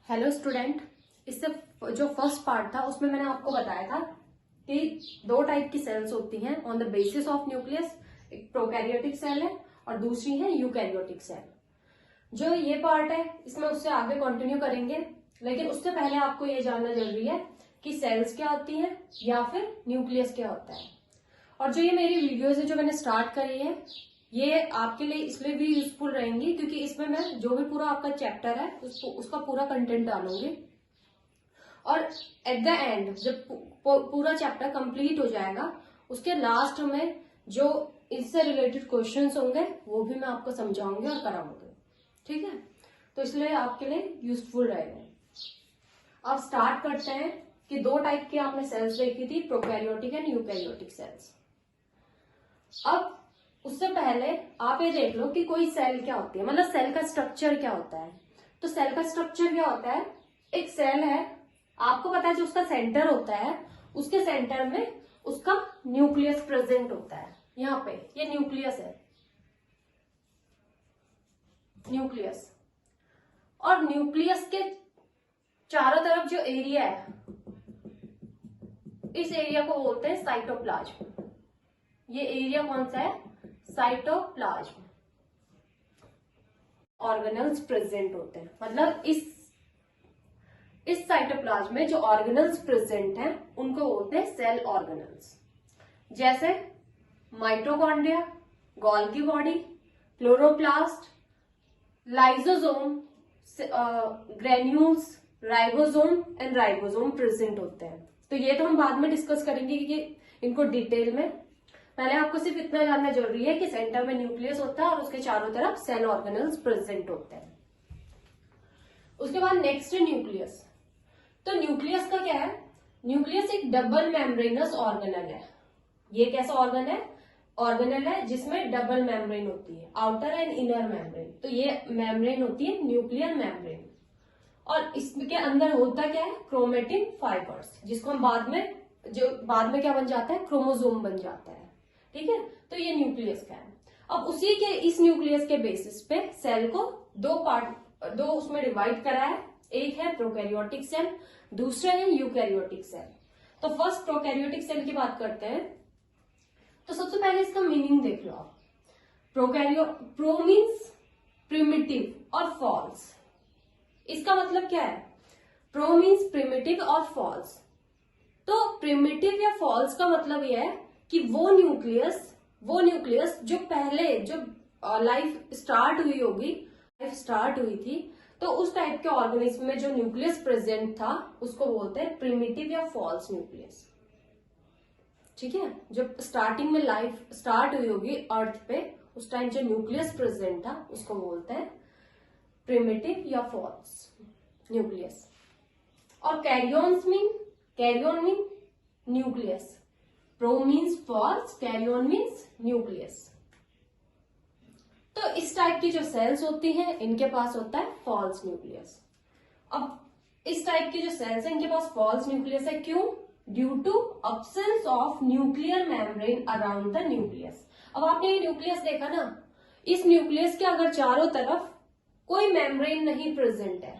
Hello student, इससे जो first part था उसमें मैंने आपको बताया था कि दो टाइप की सेल्स होती हैं on the basis of nucleus. एक प्रोकैरियोटिक सेल है और दूसरी है यूकैरियोटिक सेल। जो ये पार्ट है इसमें उससे आगे कंटिन्यू करेंगे, लेकिन उससे पहले आपको ये जानना जरूरी है कि सेल्स क्या होती हैं या फिर न्यूक्लियस क्या होता है। और जो ये मेरी वीडियोज है जो मैंने स्टार्ट करी है ये आपके लिए इसलिए भी यूजफुल रहेंगी क्योंकि इसमें मैं जो भी पूरा आपका चैप्टर है उसका पूरा कंटेंट डालूंगी और एट द एंड जब पूरा चैप्टर कंप्लीट हो जाएगा उसके लास्ट में जो इससे रिलेटेड क्वेश्चंस होंगे वो भी मैं आपको समझाऊंगी और कराऊंगी। ठीक है, तो इसलिए आपके लिए यूजफुल रहेगा। अब स्टार्ट करते हैं कि दो टाइप की आपने सेल्स देखी थी, प्रोकैरियोटिक एंड यूकैरियोटिक सेल्स। अब उससे पहले आप ये देख लो कि कोई सेल क्या होती है, मतलब सेल का स्ट्रक्चर क्या होता है। तो सेल का स्ट्रक्चर क्या होता है, एक सेल है, आपको पता है जो उसका सेंटर होता है उसके सेंटर में उसका न्यूक्लियस प्रेजेंट होता है। यहाँ पे ये न्यूक्लियस है, न्यूक्लियस। और न्यूक्लियस के चारों तरफ जो एरिया है इस एरिया को बोलते हैं साइटोप्लाज्म। ये एरिया कौन सा है, साइटोप्लाज्म। ऑर्गेनल्स प्रेजेंट होते हैं, मतलब इस साइटोप्लाज्म में जो ऑर्गेनल्स प्रेजेंट हैं उनको बोलते हैं सेल ऑर्गेनल्स। जैसे mitochondria, Golgi body, chloroplast, lysosome, granules, ribosome and ribosome present होते हैं। तो ये तो हम बाद में डिस्कस करेंगे कि इनको डिटेल में। पहले आपको सिर्फ इतना जानना जरूरी है कि सेंटर में न्यूक्लियस होता है और उसके चारों तरफ सेल ऑर्गेनल्स प्रेजेंट होते हैं। उसके बाद नेक्स्ट है न्यूक्लियस। तो न्यूक्लियस का क्या है, न्यूक्लियस एक डबल मेम्ब्रेनस ऑर्गेनल है। ये कैसा ऑर्गेनल है जिसमें डबल मेम्ब्रेन होती है, आउटर एंड इनर मेम्ब्रेन। तो ये मेम्ब्रेन होती है न्यूक्लियर मेम्ब्रेन और इसके अंदर होता क्या है, क्रोमेटिन फाइबर्स, जिसको हम बाद में क्या बन जाता है, क्रोमोसोम बन जाता है। ठीक है, तो ये न्यूक्लियस का है। अब उसी के इस न्यूक्लियस के बेसिस पे सेल को दो उसमें डिवाइड करा है। एक है प्रोकैरियोटिक सेल, दूसरा है यूकैरियोटिक सेल। तो फर्स्ट प्रोकैरियोटिक सेल की बात करते हैं। तो सबसे पहले इसका मीनिंग देख लो आप। प्रो मीन्स प्रिमिटिव और फॉल्स। इसका मतलब क्या है, प्रो मीन्स प्रिमिटिव और फॉल्स। तो प्रिमिटिव या फॉल्स का मतलब यह है कि वो न्यूक्लियस जो पहले लाइफ स्टार्ट हुई थी तो उस टाइप के ऑर्गेनिज्म में जो न्यूक्लियस प्रेजेंट था उसको बोलते हैं प्रिमिटिव या फॉल्स न्यूक्लियस। ठीक है, जब स्टार्टिंग में लाइफ स्टार्ट हुई होगी अर्थ पे उस टाइम जो न्यूक्लियस प्रेजेंट था उसको बोलते हैं प्रिमिटिव या फॉल्स न्यूक्लियस। और karyon mean nucleus, pro means false, karyon means nucleus. तो इस टाइप की जो सेल्स होती हैं इनके पास होता है फॉल्स न्यूक्लियस। अब इस टाइप की जो सेल्स है इनके पास फॉल्स न्यूक्लियस है, क्यों, due to absence of nuclear membrane around the nucleus. अब आपने ये न्यूक्लियस देखा ना, इस न्यूक्लियस के अगर चारों तरफ कोई मेम्ब्रेन नहीं प्रेजेंट है,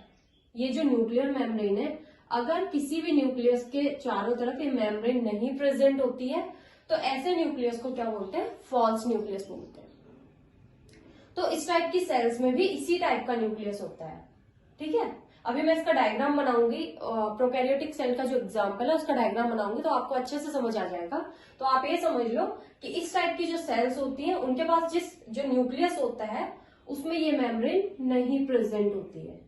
ये जो न्यूक्लियर मेम्ब्रेन है अगर किसी भी न्यूक्लियस के चारों तरफ ये मेम्ब्रेन नहीं प्रेजेंट होती है तो ऐसे न्यूक्लियस को क्या बोलते हैं, फॉल्स न्यूक्लियस बोलते हैं। तो इस टाइप की सेल्स में भी इसी टाइप का न्यूक्लियस होता है। ठीक है, अभी मैं इसका डायग्राम बनाऊंगी, प्रोकैरियोटिक सेल का जो एग्जांपल है उसका डायग्राम बनाऊंगी तो आपको अच्छे से समझ आ जाएगा। तो आप ये समझ लो कि इस टाइप की जो सेल्स होती हैं उनके पास जो न्यूक्लियस होता है उसमें ये मेम्ब्रेन नहीं प्रेजेंट होती है,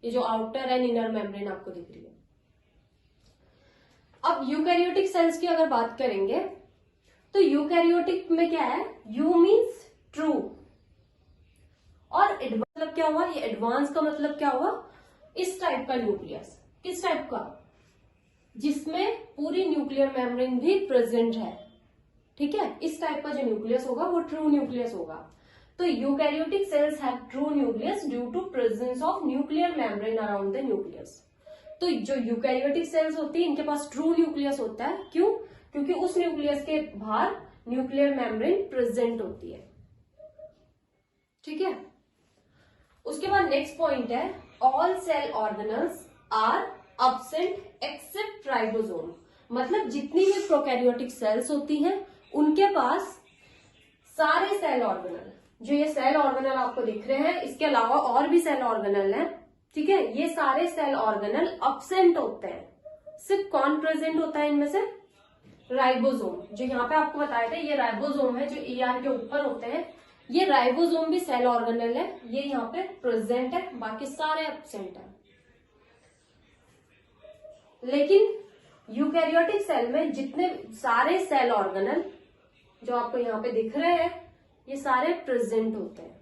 ये जो आउटर एंड इनर मेम्ब्रेन आपको दिख रही है। अब यूकैरियोटिक सेल्स की अगर बात करेंगे तो यूकैरियोटिक में क्या है, यू मीन्स ट्रू और एडवांस मतलब क्या हुआ, ये एडवांस का मतलब क्या हुआ, इस टाइप का न्यूक्लियस। किस टाइप का, जिसमें पूरी न्यूक्लियर मेम्ब्रेन भी प्रेजेंट है। ठीक है, इस टाइप का जो न्यूक्लियस होगा वो ट्रू न्यूक्लियस होगा। तो eukaryotic cells have true nucleus due to presence of nuclear membrane around the nucleus. तो जो यूकैरियोटिक सेल्स होती है इनके पास ट्रू न्यूक्लियस होता है, क्यों, क्योंकि उस न्यूक्लियस के बाहर न्यूक्लियर मेम्ब्रेन प्रेजेंट होती है। ठीक है, उसके बाद नेक्स्ट पॉइंट है all cell organelles are absent except ribosome. मतलब जितनी भी प्रोकैरियोटिक सेल्स होती हैं उनके पास सारे सेल ऑर्गेनल, जो ये सेल ऑर्गेनल आपको दिख रहे हैं, इसके अलावा और भी सेल ऑर्गेनल हैं, ठीक है, ये सारे सेल ऑर्गेनल अब्सेंट होते हैं। सिर्फ कौन प्रेजेंट होता है इनमें से? राइबोसोम। जो यहाँ पे आपको बताया था ये राइबोसोम है, जो ER के ऊपर होते हैं, ये राइबोसोम भी सेल ऑर्गेनल है, ये यहाँ पे प्रेजेंट है, बाकी सारे एब्सेंट है। लेकिन यूकैरियोटिक सेल में जितने सारे सेल ऑर्गेनल जो आपको यहाँ पे दिख रहे हैं, ये सारे प्रेजेंट होते हैं।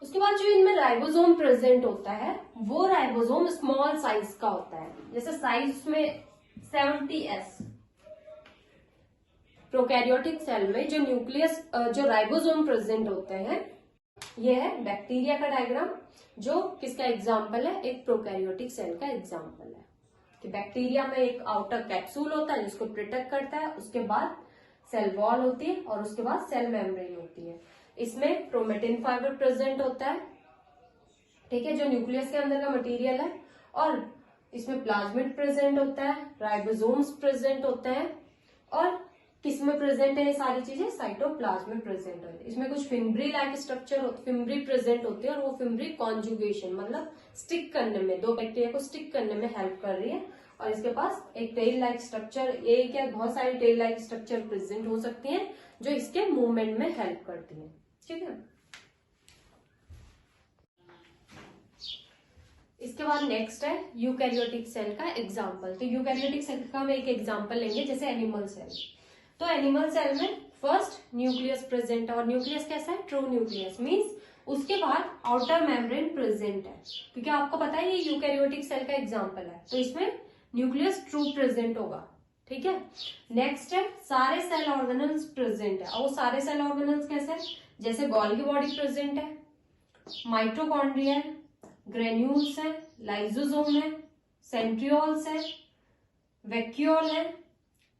उसके बाद जो इनमें राइबोसोम प्रेजेंट होता है वो राइबोसोम स्मॉल साइज का होता है, जैसे साइज में 70S। प्रोकैरियोटिक सेल में जो न्यूक्लियस जो राइबोसोम प्रेजेंट होते हैं, ये है बैक्टीरिया का डायग्राम, जो किसका एग्जाम्पल है? एक प्रोकैरियोटिक सेल का एग्जाम्पल है। कि बैक्टीरिया में एक आउटर कैप्सूल होता है जिसको प्रोटेक्ट करता है, उसके बाद सेल वॉल होती है और उसके बाद सेल मेम्ब्रेन होती है। इसमें क्रोमेटिन फाइबर प्रेजेंट होता है, ठीक है, जो न्यूक्लियस के अंदर का मटेरियल है, और इसमें प्लाज्मिड प्रेजेंट होता है, राइबोसोम्स प्रेजेंट होते हैं, और किसमें प्रेजेंट है ये सारी चीजें? साइटोप्लाज्म में प्रेजेंट होती है। इसमें कुछ fimbriae like structure fimbriae present होती है, और वो फिम्ब्री कॉन्जुगेशन मतलब स्टिक करने में, दो बैक्टीरिया को स्टिक करने में हेल्प कर रही है। और इसके पास एक टेल लाइक स्ट्रक्चर, एक या बहुत सारी टेल लाइक स्ट्रक्चर प्रेजेंट हो सकती हैं जो इसके मूवमेंट में हेल्प करती है, ठीक है। इसके बाद नेक्स्ट है यूकैरियोटिक सेल का एग्जाम्पल। तो यूकैरियोटिक सेल का हम एक एग्जाम्पल लेंगे, जैसे एनिमल सेल। तो एनिमल सेल में फर्स्ट न्यूक्लियस प्रेजेंट है, और न्यूक्लियस कैसा है? ट्रू न्यूक्लियस, मींस उसके बाद आउटर मेम्ब्रेन प्रेजेंट है, क्योंकि आपको पता है ये यूकैरियोटिक सेल का एग्जाम्पल है, तो इसमें न्यूक्लियस ट्रू प्रेजेंट होगा, ठीक है। नेक्स्ट है सारे सेल ऑर्गेनल्स प्रेजेंट है, और वो सारे सेल ऑर्गेनल्स कैसे है? जैसे गोल्गी बॉडी प्रेजेंट है, माइटोकॉन्ड्रिया है, ग्रेन्यूल्स है, लाइसोसोम है, सेंट्रियोल्स है, वैक्यूल है,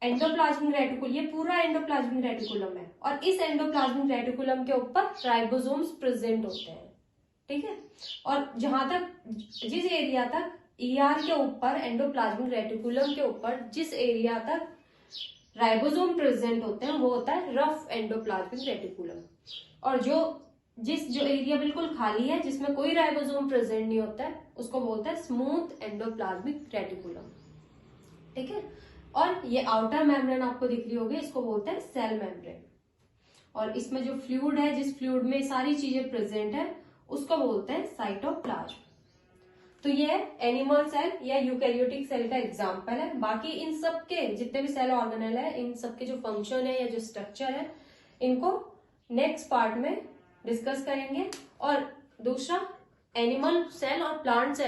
एंडोप्लाज्मिक रेटिकुलम, ये पूरा एंडोप्लाज्मिक रेटिकुलम है, और इस एंडोप्लाज्मिक रेटिकुलम के ऊपर राइबोसोम्स प्रेजेंट होते हैं, ठीक है। और जहां तक जिस एरिया तक ER के ऊपर एंडोप्लाज्मिक रेटिकुलम के ऊपर जिस एरिया तक राइबोसोम प्रेजेंट होते हैं वो होता है रफ एंडोप्लाज्मिक रेटिकुलम, और जो एरिया बिल्कुल खाली है जिसमें कोई राइबोसोम प्रेजेंट नहीं होता है उसको बोलते हैं स्मूथ एंडोप्लाज्मिक रेटिकुलम, ठीक है। और ये आउटर मेम्ब्रेन आपको दिख रही होगी, इसको बोलते हैं सेल मेम्ब्रेन, और इसमें जो फ्लूइड है, जिस फ्लूइड में सारी चीजें प्रेजेंट है, उसको बोलते हैं साइटोप्लाज्म। तो ये एनिमल सेल या यूकैरियोटिक सेल का एग्जाम्पल है। बाकी इन सब के जितने भी सेल ऑर्गेनल है, इन सब के जो फंक्शन है या जो स्ट्रक्चर है, इनको नेक्स्ट पार्ट में डिस्कस करेंगे। और दूसरा, एनिमल सेल और प्लांट सेल